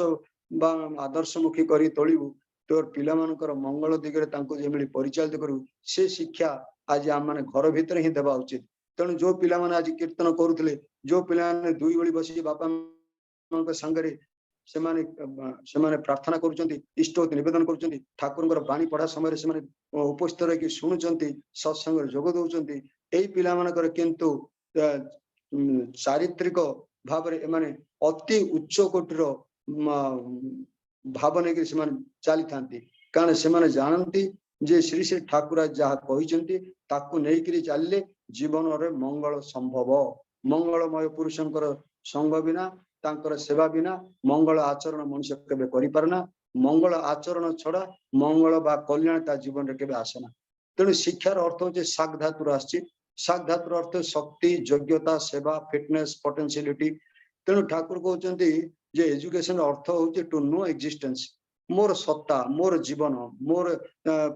बा आदर्शमुखी करी तोलिबु तोर पिला मानकर मंगल दिगरे तांको जेमिली परिचालित करू से शिक्षा आज आम माने घर भितर ही देबा उचित। तेणु जो पिला माने आज कीर्तन करूथिले जो पिला माने दुई ओळी बसी बापा मानक संगरे सेमाने प्रार्थना करूचंती इष्टोत निवेदन करूचंती ठाकुरଙ୍କର बाणी पढ़ा समय से उपस्थित रही शुणुचंती सत्संग जोग दउचंती एई पिला मानकर किंतु चारित्रिक भाव में अति उच्च कोटिर भाव नहीं चली था कारण से जानती जे श्री श्री ठाकुर जहाँ कहते ताकू नहीं चलिए जीवन रे मंगल संभव। मंगलमय पुरुषंकर संग बिना तांकर सेवा बिना मंगल आचरण मनुष्य केबे करि पारना। मंगल आचरण छड़ा मंगल बा कल्याण ता जीवन रे केबे आसेना। तेणु शिक्षार अर्थ होचे साग धातुर आछि। साग धातुर अर्थ शक्ति योग्यता सेवा फिटनेस पोटेंशियलिटी। तेणु ठाकुर कहते जे एजुकेशन अर्थ होचे टू नो एक्जिस्टेंस मोर सत्ता मोर जीवन मोर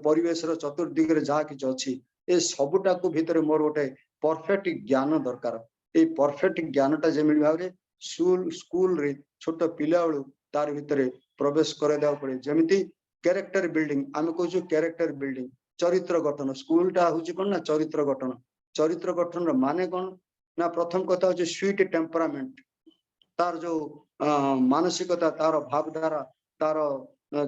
परिवेश चतुर्दिग जहाँ कि अच्छी ए सबुटा को भितर मोर गोटे परफेक्ट ज्ञान दरकार। ए परफेक्ट ज्ञानटा जमी भाव स्कूल रे छोट पिला बेलू तार भितर प्रवेश कर पड़े जमी कैरेक्टर बिल्डिंग आम कह कैरेक्टर बिल्डिंग चरित्र गठन स्कूलटा हूँ कौन ना चरित्र गठन माने कौन ना प्रथम कथा हूँ स्वीट टेम्परामेंट तार जो मानसिकता तार भावधारा तार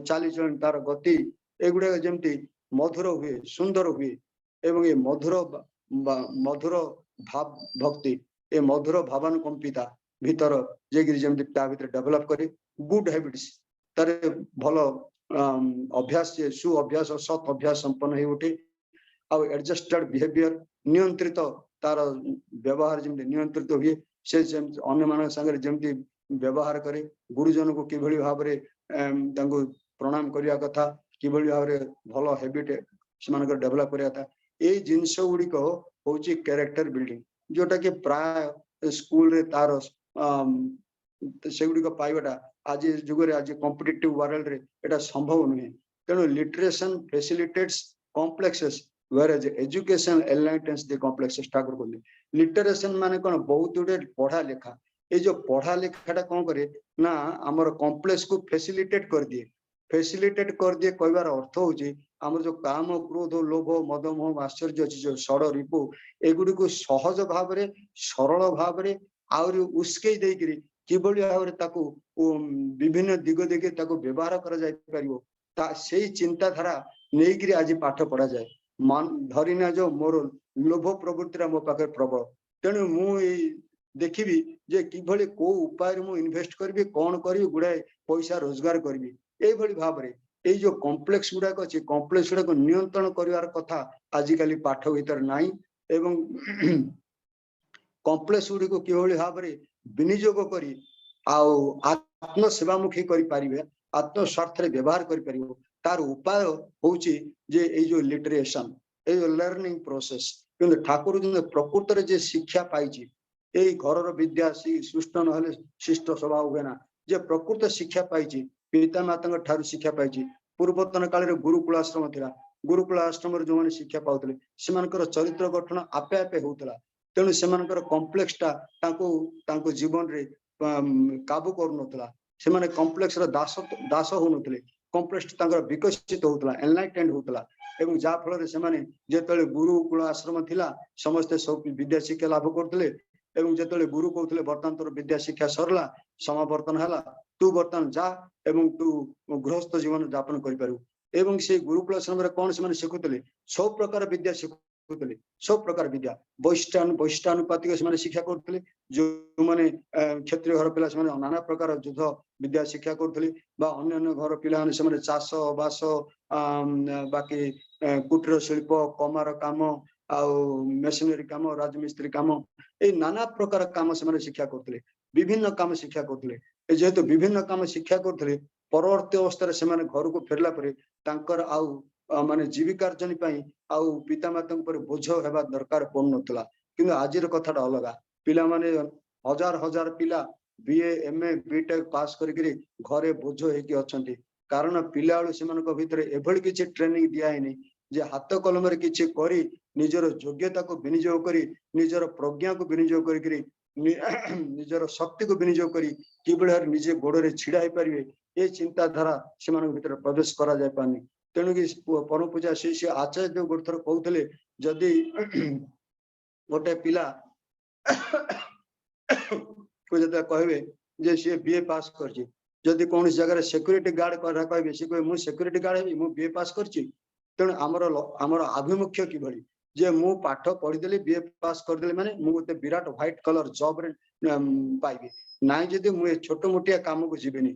चालीचलन तार गति एगुड़ा जमती मधुर हुए सुंदर हुए एवं ये मधुर मधुर भाव भक्ति ए मधुर भावानुकंपिता भीतर जमी डेभलप करे गुड हैबिट्स तार भल अभ्यास सु अभ्यास सत अभ्यास संपन्न हो उठे आउ एडजस्टेड बिहेवियर नियंत्रित तार व्यवहार जमी नियंत्रित हुए से अन्य मान संगे जमी व्यवहार करे गुरुजन को किभली भाव रे प्रणाम करिया कथा किभली भाव रे भल हैबिट से डेभलप करिया था ए जिनस गुड़िक हूँ कैरेक्टर बिल्डिंग जोटा कि प्राय स्कूल रे तार सेगुड़िक पाइबाटा आज जुग आज कॉम्पिटिटिव वर्ल्ड रे एटा संभव नुहे। तेणु literation facilitates complexes whereas education enlightens the complexes Thakur बोले लिटरेशन माने कौन बहुत गुड़े पढ़ा लेखा ये जो पढ़ा लेखाटा कौन करे ना आमर कॉम्प्लेक्स को फैसिलिटेट कर दिए कहबार अर्थ होची आमर जो काम क्रोध लोभ मद मोह आश्चर्य अच्छी जो षड़ रिपु एगुड़ी को सहज भाव रे सरल भाव रे आउरी उस्के देकरी किभली भाव रे ताकू विभिन्न दिग देके ताकू व्यवहार करा जाय परिबो ता सेही चिंताधारा नेइकरी आज पाठ पढ़ा जाए मान धरीना जो मोर लोभ प्रवृत्ति मो पाखे प्रबल। तेणु मु देखी जे किभली को उपाय मु इन्वेस्ट करी कौन करी गुड़ाए पैसा रोजगार करी एभली भाव रे ये जो कॉम्प्लेक्स गुड़ाक अच्छे कॉम्प्लेक्स गुड़ाक नियंत्रण करार कथा आजिकल पाठ भीतर नाई एवं कॉम्प्लेक्स गुड़ी को किभली भाव रे विनियोग करी आत्म सेवामुखी करि पारिबे आत्मस्वार्थ रे व्यवहार करि परिबो तार उपाय होची जे ए जो लिटरेशन ए जो लर्निंग प्रोसेस किंतु ठाकुर जो प्रकृत रे जे शिक्षा पाइची ए घर विद्या सुष्ट नहले शिष्ट स्वभाव हुए ना जे प्रकृत शिक्षा पाइची पिता माता ठारू शिक्षा पाइची पूर्वतन काल रे गुरुकुल आश्रम थिला गुरुकुल आश्रम रे जो माने शिक्षा पाउतले सेमानकर चरित्र गठन आपे आपे होतला। तेणु सेमानकर कॉम्प्लेक्स टा तांको जीवन रे काबू करू नथला से माने कॉम्प्लेक्स रे दास हो नथले कॉम्प्लेक्स तांकर विकसित होतला एनलाइटेंड होतला एवं जा फल से माने जेतले गुरुकुल आश्रम थिला समस्त सब विद्या शिक्षा लाभ करथले एवं जेतले गुरु कहथले वर्तमान तोर विद्या शिक्षा सरला समावर्तन हला तू वर्तमान जा एवं तू गृहस्थ जीवन यापन करि पारु एवं से गुरुकुल आश्रम रे कोन से माने शिखुतले सब प्रकार विद्या शिखुतले सब प्रकार विद्या वैष्ठानुपातिक से माने शिक्षा करथले जो माने क्षत्रिय घर पिला से माने नाना प्रकार युद्ध विद्या शिक्षा करथले बा अन्य अन्य घर पिला से माने चाष बास बाकी कुटीर शिल्प कमार काम आउ मेसिनरी काम राजमिस्त्री काम ए नाना प्रकार काम से माने शिक्षा करथले विभिन्न काम शिक्षा करथले जेहेतु विभिन्न काम शिक्षा करथले परवर्ती अवस्था से माने घर को फेरला परे तांकर आउ माने जीविकार्जन पई आउ पिता माता पर बोझ हेबा दरकार पड़ नथला किंतु आजिर कथाटा अलगा पिला माने हजार हजार पिला बीए एमए बीटेक पास करके घरे बोझ होगी अच्छा कारण पिला बेलू से भितर एभली किसी ट्रेनिंग दिया है जे हाथ कलम किसी करी निजर योग्यता को विनियोग करी निजर प्रज्ञा को विनियोग करी निजर शक्ति को विनियोग करी किभଳି निजे गोड़े छिड़ा हो पारे ये चिंताधारा से भीतर प्रवेश करा जाय पानी तेणु कि परम पूजा श्री आचार्य गोटे थर कहते जदि गोटे पिला कहबे जे सी बीए पास कर जदि कौन जगह सिक्यूरीटी गार्ड कहे सी कहे मु सिक्यूरीटी गार्ड है बीए पास कर तेणु आमर आभिमुख्य कि जे मु पाठ पढ़ीदेली बीए पास करदेली माने मु गोटे विराट व्हाइट कलर जॉब रे पाइबी नाई जदि मु छोट मोटिया काम को जीवेनी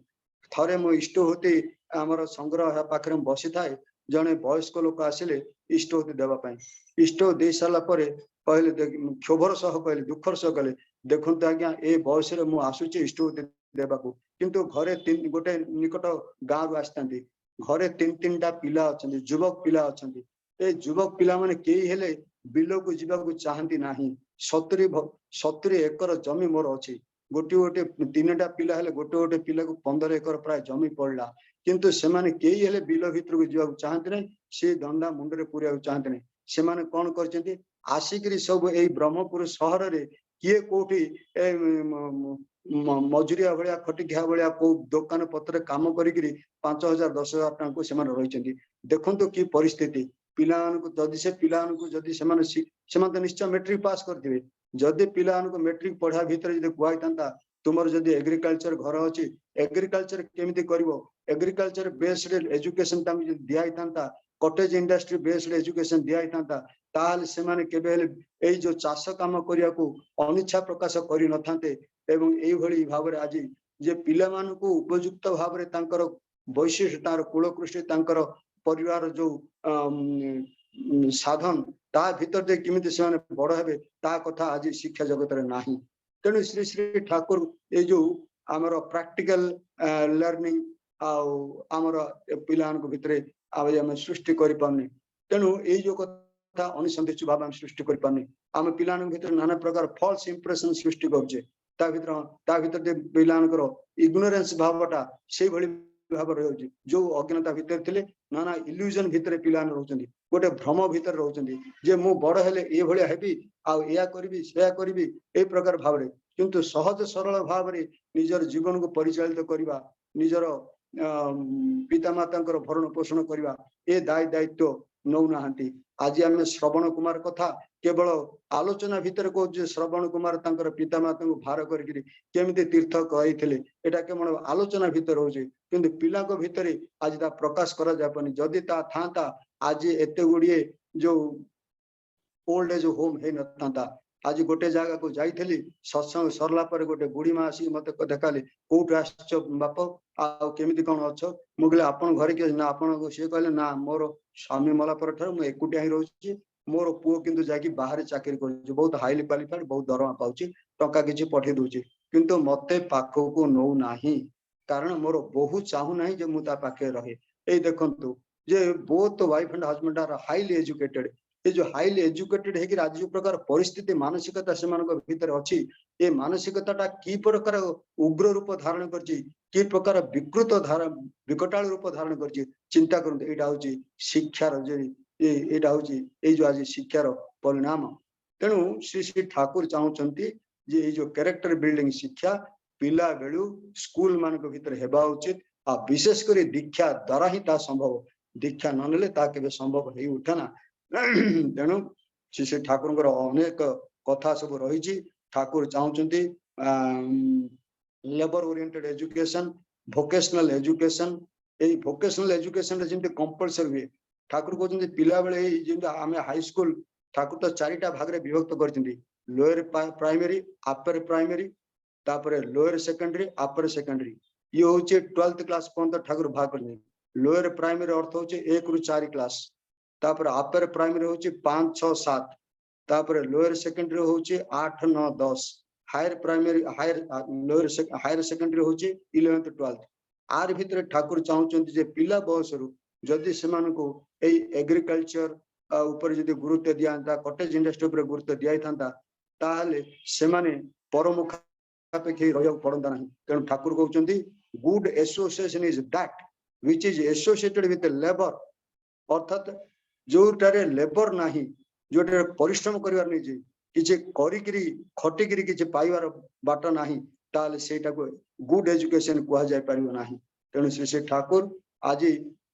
थरे मो इष्ट होती आमर संग्रह पाखे बसी थाए जड़े वयस्क लोक आसिले इष्ट होती देवाई इष्ट दे सारा कहले क्षोभर सह कहले दुखर सह कहले देखते आज्ञा ए बयस मु आसुची इष्ट होती देवाक किंतु घरे गोटे निकट गाँव आसती घरे तीन टा पिला अच्छा युवक पिला अच्छा ए युवक पिला माने कई हेले बिल को जीवा चाहती ना 70 एकर जमी मोर अच्छी गोटे गोटे 3टा पिला हेले गोटे गोटे पिला को 15 एकर प्राय जमी पड़ला किंतु सेमाने कई हेले बिल भीतर को जीवा चाहती नहीं से दंडा मुंडे पूरा चाहती नहीं सेमाने कौन करछन्ती आसिकरी सब ए ब्रह्मपुर सहर रे किए कोठी मजुरिया भाया खटिखिया भाया को दुकान पत्र काम करी 5,000 10,000 टका को सेमाने रहिछन्ती देखंतु की परिस्थिति पिला जदि से पिला जदि सेमाने निश्चय मैट्रिक पास करथिबे जदि पिला मैट्रिक पढ़ा भीतर जदि कहता तुमर जदि एग्रीकल्चर घर अच्छी एग्रीकल्चर केमिति करिवो एग्रीकल्चर बेस्ड एजुकेशन तांको दिया था कटेज इंडस्ट्री बेस्ड एजुकेशन दिया था ताहले सेमाने केबे हेले जो चाष काम करिया को अनिच्छा प्रकाश करि नथांते एवं एई भली भाव रे आज जे पिला मान को उपयुक्त भाव रे तांकर वैशिष्ट तार कुलकृष्टि तांकर परिवार जो साधन ता भीतर दे किमिति सेमाने बड़ हेबे ता कथा आज शिक्षा जगत रे नाही तेणु श्री श्री ठाकुर ये जो आमर प्रैक्टिकल लर्निंग आमर पिला भितर आम सृष्टि करें तेणु ये जो कथा अनिसंदिग्ध भाव आम सृष्टि करें आम पिला भीतर नाना प्रकार फॉल्स इंप्रेशन सृष्टि करुचे भीतर पिला इग्नोरेंस भावटा से भली भाव रही जो अज्ञानता भितर थे नाना इल्यूजन भितर पिला रोचंती गोटे भ्रम भितर रोचंती जे मु बड़ हेले ये भलिया हेबी आ करी से करी ए प्रकार भाव रे किंतु सहज सरल भाव रे निजर जीवन को परिचालित करवा निजर पिता माता भरण पोषण करवा ए दायित्व नौ नाहंती आज आम श्रवण कुमार कथा केवल आलोचना भितर कह श्रवण कुमार तांकर पिता माता को भार करके केमिति तीर्थ कहते एटा केवल आलोचना भितर हो किंतु पिला भितर आज ता प्रकाश करा जापनी जदि ता था आज एते गुड़िए जो ओल्ड एज होम है न आज गोटे जगह को जाइली सत्संग सरला पर गोटे बुढ़ी माँ आसिक मत देखाली कौट आस बाप आमिति कौन अच्छ मुझे आपन घर किए ना आपन सी कहले ना मोर स्वामी मला पर मुझे एकुटिया ही रोचे मोर पुओ किंतु जाकि बाहर चाकरी कर बहुत हाईली क्वालिफाइड बहुत दरमा पाउची टंका किछि पठे दूची किंतु मते पाखो को नौ नाही कारण मोर बहु चाहू नाही जे मु ता पाखे रहे ए देखंतु जे both wife and husband are highly educated ये जो हाईली एजुकेटेड है आज जो प्रकार परिस्थिति मानसिकता से भीतर अच्छी ये मानसिकता कि प्रकार उग्र रूप धारण कर प्रकार विकृत विकटाल रूप धारण कर चिंता करते यहाँ हूँ शिक्षार यहाँ हूँ जो आज शिक्षार परिणाम तेणु श्री श्री ठाकुर चाहते ये जो कैरेक्टर बिल्डिंग शिक्षा पिला बेलू स्कूल मान भीतर हेबा उचित आ विशेषकर दीक्षा द्वारा ही संभव दीक्षा ननेले केबे संभव हो उठेना तेणु श्री श्री ठाकुर अनेक कथा सब रही ठाकुर चाहते labour oriented education vocational education ये भोकेशनल एजुकेशन जमी कंपलसरी हुए ठाकुर कहते पिला बेले आम हाई स्कूल ठाकुर तो 4टा भाग में विभक्त कर लोअर प्राइमरी अपर प्राइमरी तापर लोअर सेकेंडरी अपर सेकेंडरी ये हूँ 12th क्लास पर्यंत ठाकुर भाग कर लोअर प्राइमरी अर्थ हूँ 1 ରୁ 4 क्लास तापर अपर प्राइमरी हूँ 5 6 7 तापर लोअर सेकेंडरी हूँ 8 9 10 हायर प्राइमरी हायर सेकेंडरी हूँ 11th 12th आर भितर ठाकुर चाहते पिला बयस रु जदि से एग्रीकल्चर ऊपर जदि गुरुत्व दिया कटेज इंडस्ट्री ऊपर गुरुत्व दिया ताहले सेमाने परमुखापेक्षी रहा पड़ता ना तेणु ठाकुर कहते good association is that which is associated with labour अर्थात जोटारे लेबर नाही जोटारे परिश्रम करिवार नहीं जे किछि करिकरी खटिकरी किछि पाइबार बाट नाही ताले सेटा को गुड एजुकेशन कुआ जाय परिबो नाही। तेणु श्री ठाकुर आज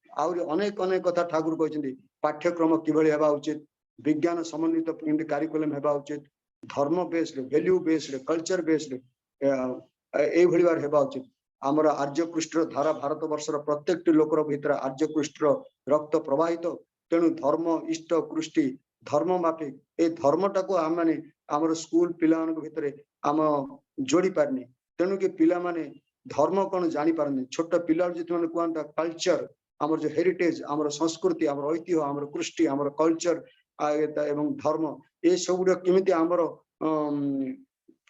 आउरी अनेक अनेक कथा ठाकुर कहते पाठ्यक्रम किभଳି हेबा उचित विज्ञान समन्वित कारिकुलम हेबा उचित धर्म based value based culture based ए भଳି बार हेबा उचित। आमर आर्यकृष्ट धारा भारत वर्षर प्रत्येक लोकर भीतर आर्यकृष्ट रक्त प्रवाहित तेणु धर्म इष्ट कृष्टि धर्म माफिक ए धर्मटा को आम माने आमर स्कूल पिला भितर आम जोड़ी पारनी। तेणु कि पिला माने धर्म कौन जानी पारनी छोट पिला जो मैंने कहता कल्चर आमर जो हेरिटेज आमर संस्कृति आमर ऐतिह्य आमर कृष्टि आमर कल्चर एवं धर्म ये सब केमिति आमर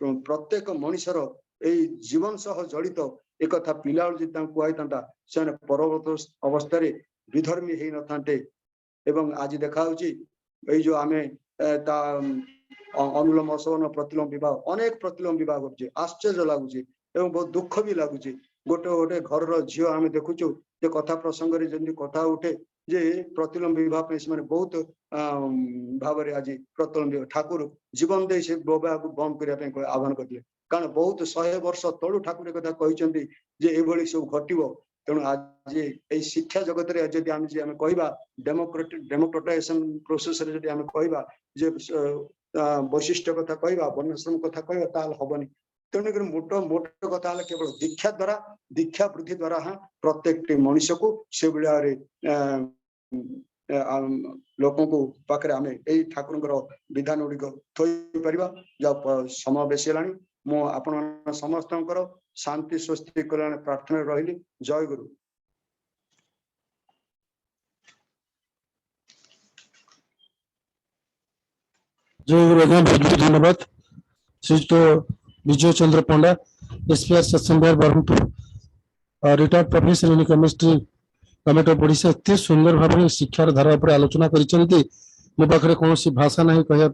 प्रत्येक मनुष्यर यही जीवन सह जड़ित एक कथा पिला कहता से परवर्त अवस्था विधर्मी हो नथांते। एवं आज देखा जो आम अनुलोम असवन प्रतिलोम विवाह अनेक प्रतिलोम विवाह कर आश्चर्य लगुच एवं बहुत दुख भी लगुच। गोटे गोटे घर झील आम देखुचु कथा प्रसंग जमी कथा उठे जे प्रतिलोम विवाह से बहुत भाव आज प्रतिलोम ठाकुर जीवन दे से विवाह को बंद करने आह्वान करते कारण बहुत 100 वर्ष तलु ठाकुर कथा कहते ये सब घटो। तेणु आज ये शिक्षा जगत आम कह डेमोक्रेटाइजेशन प्रोसेस कह वैशिष्ट कथा कह वर्णाश्रम कथा कह हेनी। तेणुक मोट मोट कथा केवल दीक्षा द्वारा दीक्षा वृद्धि द्वारा हाँ प्रत्येक मनुष्य को से भाया लोक पाखे आम यही ठाकुर विधान गुड़िक थोई पार जब समय बेसी है मु आपण समस्त शांति स्वस्ति कल्याण प्रार्थना रही। जय गुरु। जय गुरु बहुत बहुत धन्यवाद श्रीजुत विजय चंद्र Panda SPR Satsang Vihar Brahmapur retired professor in chemistry government of Odisha एत सुंदर भाव शिक्षार धारा पर आलोचना करिसेंती मो पाखरे कौन भाषा नहीं कहया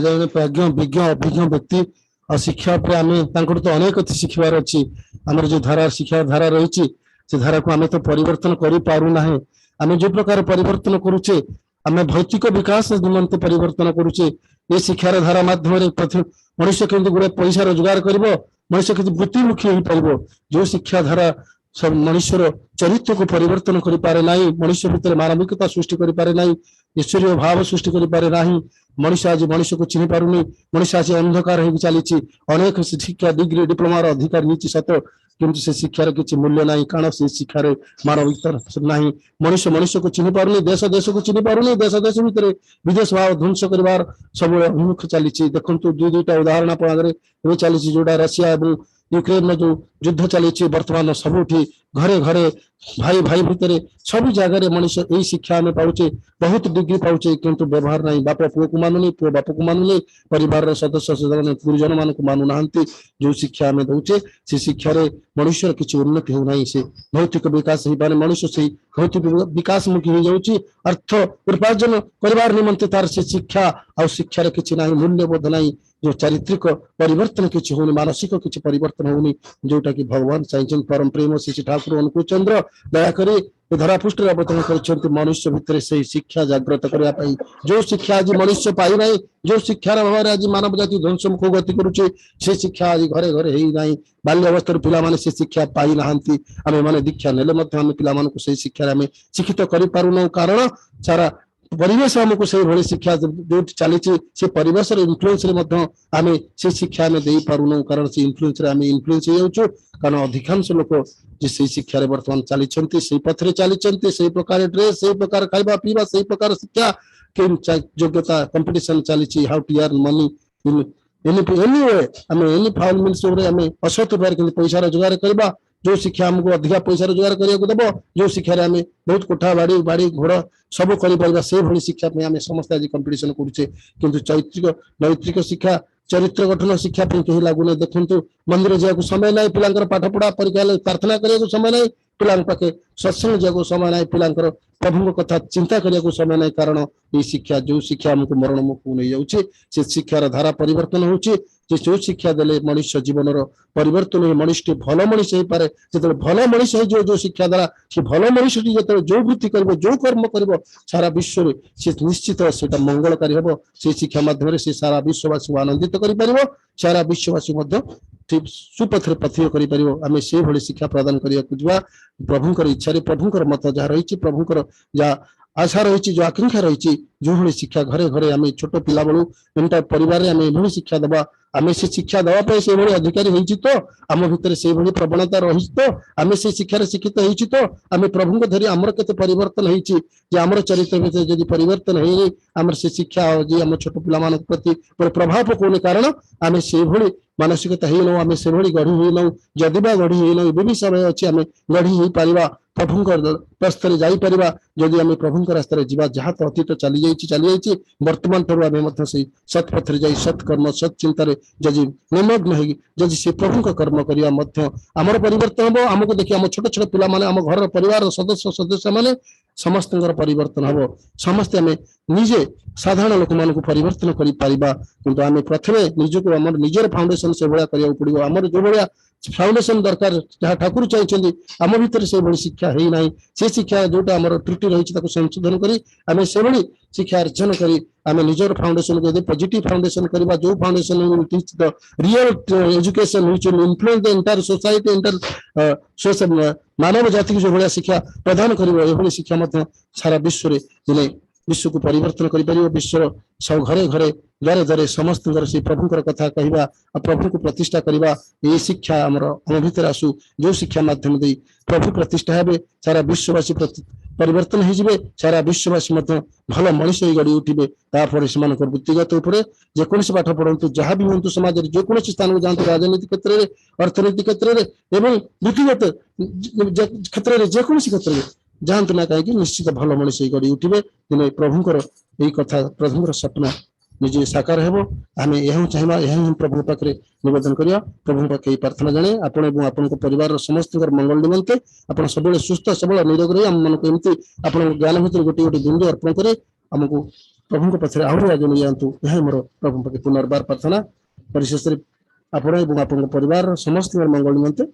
जड़े प्राज्ञ विज्ञ अभिज्ञ व्यक्ति और शिक्षा पर आम तो अनेक शिखबार अच्छी आम जो धारा शिक्षा धारा रही से धारा को आम तो परिवर्तन करूना आम जो प्रकार परिवर्तन करुचे आम भौतिक विकास निमंते परिवर्तन करुचे ये शिक्षार धारा माध्यम मनुष्य केमती गोटे पैसा रोजगार कर मनुष्य के वृत्तिमुखी हो पार जो शिक्षा धारा सब मनुष्यर चरित्र को परिवर्तन करि पारे नाही मनुष्य भितर मानविकता सृष्टि करि पारे नाही ईश्वरीय भाव सृष्टि करि पारे नाही मनुष्य आज मनुष्य को चिन्ह पारुनी मनुष्य आज अंधकार हो चली अनेक शिक्षा डिग्री डिप्लोमार अधिकारी होती सत किंतु से शिक्षार किसी मूल्य ना कारण से शिक्षार मानविकता ना मनुष्य मनुष्य को चिन्ह पारुनी देश देश को चिन्ह पारुनी देश देश भितर विदेश भाव ध्वंस कर सब अभिमुख चली देखु दुईटा उदाहरण आप आगे चली जोड़ा रशिया और यूक्रेन जो युद्ध चली बर्तमान सबुठी घरे घरे भाई भाई भितर सब जगह मनुष्य यही शिक्षा आम पाचे बहुत डिग्री पाचे किंतु व्यवहार नहीं बाप पुओ को मानुनी पुओ बाप को मानुनी परिवार सदस्य गुरुजन मान को मानु ना जो शिक्षा आम दौचे से शिक्षार मनुष्य किसी उन्नति होना से भौतिक विकास हो पाए मनुष्य से भौतिक विकास मुखी हो जाऊँगी अर्थ उपार्जन कर निमंते तार से शिक्षा आ शिक्षार किसी ना मूल्यबोध ना जो चारित्रिक परिवर्तन किसी होनी मानसिक किसी परिवर्तन होनी जोटा कि भगवान चाहिए परम प्रेम श्री ठाकुर अनुकूल चंद्र दयाकोरी धरापृष्ठ अवतरण कर मनुष्य भितर से शिक्षा जागृत करने जो शिक्षा आज मनुष्य पाई ना जो शिक्षार अभाव आज मानव जाति ध्वंस मुख गति करुचे से शिक्षा आज घरे घरे ही ना बाल्य अवस्था पिला माने से शिक्षा पाई ना आम मैंने दीक्षा नेले पिला शिक्षा शिक्षित कर कारण सारा परिवेश आमको से भाई शिक्षा जो चली से परिवेश इन्फ्लुएंस आम से शिक्षा आम दे पारुन कारण से इन्फ्लुएंस आम इन्फ्लुएंस हो जाऊँ कारण अधिकांश लोक से शिक्षा बर्तमान चली से पथरे चली से प्रकार ड्रेस से प्रकार खाଇବା पीवा से प्रकार शिक्षा योग्यता कंपटीशन चली how to earn money any um any foul means um असत उपाय पैसा रोजगार करवा जो शिक्षा आमको अधिका पैसा रोजगार करने देव जो शिक्षा आम बहुत कोठा बाड़ी बाड़ी घोड़ सब कर शिक्षा आम समस्त आज कंपटीशन करुचे किंतु चैत्रिक नैत्रिक शिक्षा चरित्र गठन शिक्षा कहीं लगुना देखु मंदिर जावाक समय ना पिला पाठ पढ़ा परीक्षा प्रार्थना करने समय ना पिला पाखे सत्संग जावाक समय ना पिला प्रभु कथा चिंता करने समय ना कारण ये शिक्षा जो शिक्षा आमको मरण मुख नहीं जाऊँगी से शिक्षार धारा परिवर्तन होची जे जो शिक्षा देले मनुष्य जीवन परिवर्तन हुए मनुष्य भल मनीष हो पारे जो भल मनीष हो जो शिक्षा द्वारा से भल मनीष जो जो वृत्ति कर जो कर्म कर सारा विश्व में सी निश्चित से मंगलकारी हम से शिक्षा माध्यम से सारा विश्ववासी को आनंदित कर सारा विश्ववासी ठीक सुपथरे पथ्य करें से भली शिक्षा प्रदान करने प्रभुंकर इच्छा प्रभुंकर मत जहाँ रही प्रभुंकर जहाँ आशा रही जो आकांक्षा रही जो भाई शिक्षा घरे घरे आम छोट पिला बलू एंटा परिवार में आम ये शिक्षा दबा आम से शिक्षा देवाई से अधिकारी होती तो आम भितर से प्रवणता रही तो आम से शिक्षार शिक्षित होती तो आम प्रभु को धरी आमर के परिवर्तन होमर चरित्र में जब परिवर्तन है आम से शिक्षा जी आम छोट पिला प्रति प्रभाव पकाउने कारण आम से मानसिकता ही नौ आम से गढ़ी हुई नौ जदि गढ़ी हुई नौ भी समय अच्छी आम गढ़ी हो पार प्रभुंकर रास्तार जापर जदि आम प्रभुंकर रास्तार जा जहाँ तो अतीत चली जाइए वर्तमान ठार आम से सत्पथरे जा सत्कर्म सत्चिंतार जदि निमग्न हो जदि से प्रभु कर्म करवा आमर परिवर्तन हम आमको देखिए आम छोट छोट पिला आम घर परिवार सदस्य सदस्य मैंने समस्त परिवर्तन हम समस्ते आम निजे साधारण लोक मान परिवर्तन कर आम प्रथम निजक आम निजर फाउंडेशन से भाया करा पड़ो आमर जो भाया फाउंडेशन दरकार जहाँ ठाकुर चाहिए आम भीतर से भाई शिक्षा है ना से शिक्षा जोटा आम त्रुटि रही संशोधन करें से भाई शिक्षा अर्जन करी आम निजर फाउंडेशन को पॉजिटिव फाउंडेशन करवा जो foundation teach the real education which will influence the entire society entire मानव जाति की जो भाया शिक्षा प्रदान कर शिक्षा सारा विश्व में दिने विश्व को परिवर्तन कर विश्व सब घरे घरे द्वारे द्वारे समस्त से प्रभुंकर कथा कहवा प्रभु को प्रतिष्ठा करवा ये शिक्षा आम भीतर आसू जो शिक्षा माध्यम दे प्रभु प्रतिष्ठा हे सारा विश्ववासी परिवर्तन हो सारा विश्ववासी भल मनीष गढ़ी उठे तापर से वृत्तिगत जेकोसी पाठ पढ़ु जहाँ भी हूँ समाज जेको स्थान को जातु राजनीति क्षेत्र में अर्थनीति क्षेत्र में वृत्तिगत क्षेत्र में जेकोसी क्षेत्र में जातु ना कहीं निश्चित भल मनीष गढ़ी उठे दिने प्रभुंकर यही कथा प्रभुंकर स्वप्न निजे साकार हेबो आमे यह चाहिए यह प्रभु पाखे निवेदन करिया प्रभु पाखे प्रार्थना जाने आपण एवं आपण परिवार समस्त मंगल निमंते आपण सब सुस्थ सबल निरोग रही आम मन को एमती आपण ज्ञान भीतर गोटे गोटे बिंदु अर्पण करे आमको प्रभु पक्षे आहरी आगे नहीं जातु यह मोर प्रभु पाखे पुनर्बार प्रार्थना परिशेष आपण एवं आपण परिवार समस्त मंगल निमंते